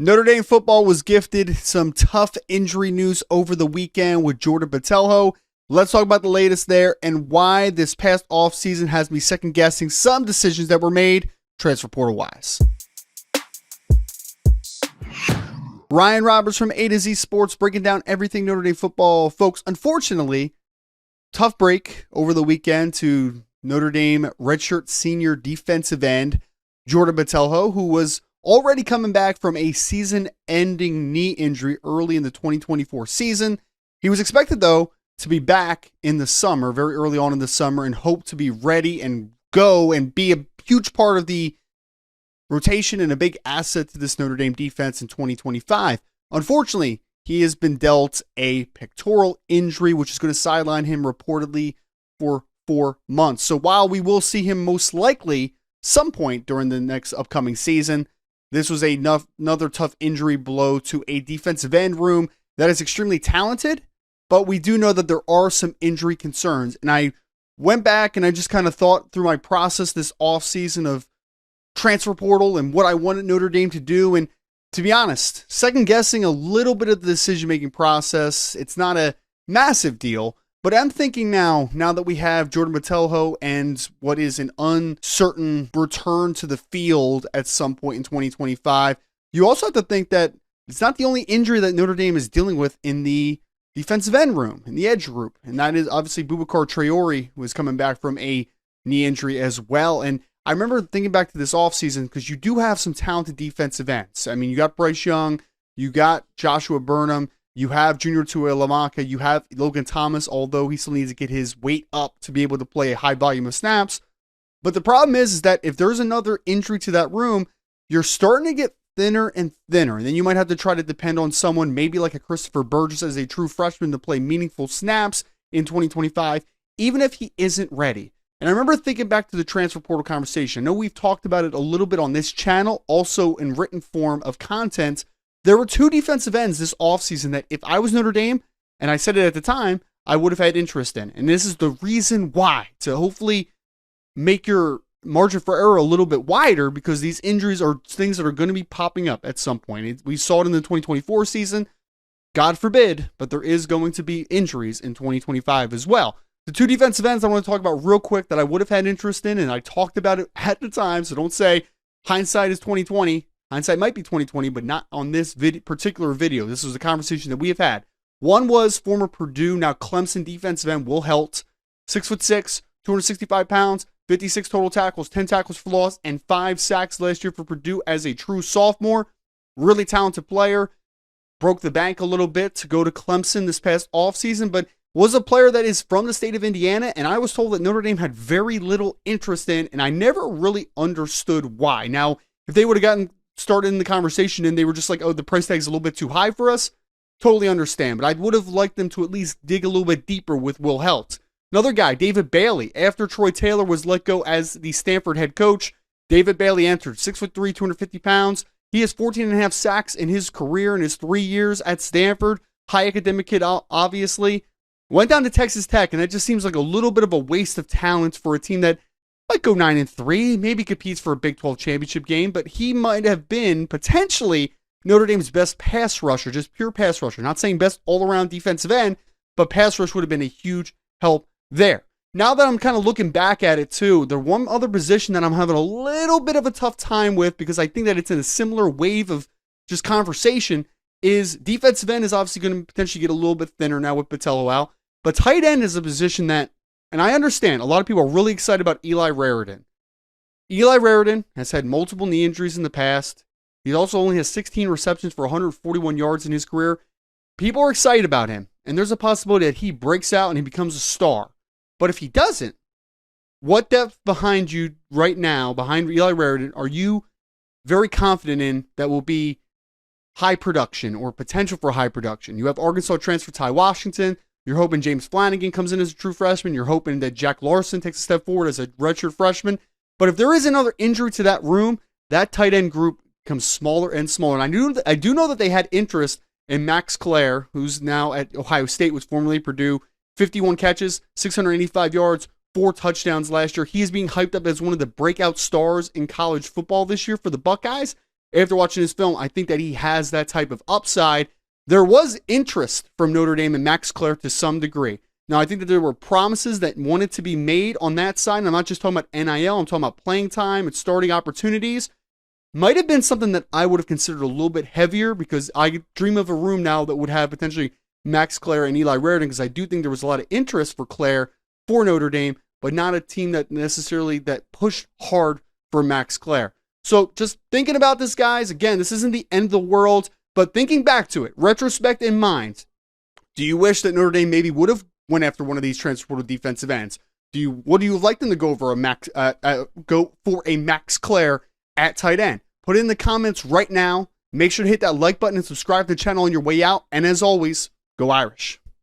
Notre Dame football was gifted some tough injury news over the weekend with Jordan Botelho. Let's talk about the latest there and why this past offseason has me second guessing some decisions that were made transfer portal wise. Ryan Roberts from A to Z Sports breaking down everything Notre Dame football. Folks, unfortunately, tough break over the weekend to Notre Dame redshirt senior defensive end Jordan Botelho, who was already coming back from a season-ending knee injury early in the 2024 season. He was expected, though, to be back in the summer, very early on in the summer, and hope to be ready and go and be a huge part of the rotation and a big asset to this Notre Dame defense in 2025. Unfortunately, he has been dealt a pectoral injury, which is going to sideline him reportedly for 4 months. So while we will see him most likely some point during the next upcoming season, this was another tough injury blow to a defensive end room that is extremely talented, but we do know that there are some injury concerns. And I went back and I just kind of thought through my process this offseason of transfer portal and what I wanted Notre Dame to do. And to be honest, second guessing a little bit of the decision-making process. It's not a massive deal, but I'm thinking now that we have Jordan Botelho and what is an uncertain return to the field at some point in 2025, you also have to think that it's not the only injury that Notre Dame is dealing with in the defensive end room, in the edge group. And that is obviously Boubacar Traore, who is coming back from a knee injury as well. And I remember thinking back to this offseason because you do have some talented defensive ends. I mean, you got Bryce Young, you got Joshua Burnham, you have Junior Tuihalamaka, you have Logan Thomas, although he still needs to get his weight up to be able to play a high volume of snaps. But the problem is that if there's another injury to that room, you're starting to get thinner and thinner. And then you might have to try to depend on someone, maybe like a Christopher Burgess as a true freshman to play meaningful snaps in 2025, even if he isn't ready. And I remember thinking back to the transfer portal conversation. I know we've talked about it a little bit on this channel, also in written form of content. There were two defensive ends this offseason that if I was Notre Dame, and I said it at the time, I would have had interest in. And this is the reason why, to hopefully make your margin for error a little bit wider, because these injuries are things that are going to be popping up at some point. We saw it in the 2024 season. God forbid, but there is going to be injuries in 2025 as well. The two defensive ends I want to talk about real quick that I would have had interest in, and I talked about it at the time, so don't say hindsight is 2020. Hindsight might be 2020, but not on this particular video. This was a conversation that we have had. One was former Purdue, now Clemson defensive end Will Helt, 6'6", 265 pounds, 56 total tackles, 10 tackles for loss, and 5 sacks last year for Purdue as a true sophomore. Really talented player. Broke the bank a little bit to go to Clemson this past offseason, but was a player that is from the state of Indiana, and I was told that Notre Dame had very little interest in, and I never really understood why. Now, if they would have gotten started in the conversation and they were just like, oh, the price tag's a little bit too high for us, totally understand. But I would have liked them to at least dig a little bit deeper with Will Helt. Another guy, David Bailey. After Troy Taylor was let go as the Stanford head coach, David Bailey entered, 6'3", 250 pounds. He has 14.5 sacks in his career in his 3 years at Stanford. High academic kid, obviously. Went down to Texas Tech, and that just seems like a little bit of a waste of talent for a team that might go 9-3, maybe competes for a Big 12 championship game, but he might have been potentially Notre Dame's best pass rusher, just pure pass rusher. Not saying best all-around defensive end, but pass rush would have been a huge help there. Now that I'm kind of looking back at it too, the one other position that I'm having a little bit of a tough time with, because I think that it's in a similar wave of just conversation, is defensive end is obviously going to potentially get a little bit thinner now with Botelho out. But tight end is a position that, and I understand, a lot of people are really excited about Eli Raridan. Eli Raridan has had multiple knee injuries in the past. He also only has 16 receptions for 141 yards in his career. People are excited about him, and there's a possibility that he breaks out and he becomes a star. But if he doesn't, what depth behind you right now, behind Eli Raridan, are you very confident in that will be high production or potential for high production? You have Arkansas transfer Ty Washington. You're hoping James Flanagan comes in as a true freshman. You're hoping that Jack Larson takes a step forward as a redshirt freshman. But if there is another injury to that room, that tight end group becomes smaller and smaller. And I do know that they had interest in Max Clare, who's now at Ohio State, was formerly Purdue. 51 catches, 685 yards, 4 touchdowns last year. He is being hyped up as one of the breakout stars in college football this year for the Buckeyes. after watching his film, I think that he has that type of upside. There was interest from Notre Dame and Max Clair to some degree. Now, I think that there were promises that wanted to be made on that side. And I'm not just talking about NIL. I'm talking about playing time and starting opportunities. Might have been something that I would have considered a little bit heavier, because I dream of a room now that would have potentially Max Clair and Eli Raridan, because I do think there was a lot of interest for Clair for Notre Dame, but not a team that necessarily that pushed hard for Max Clair. So just thinking about this, guys, again, this isn't the end of the world, but thinking back to it, retrospect in mind, do you wish that Notre Dame maybe would have went after one of these transfer portal defensive ends? Would you like them to go for a Max Clair at tight end? Put it in the comments right now. Make sure to hit that like button and subscribe to the channel on your way out. And as always, go Irish.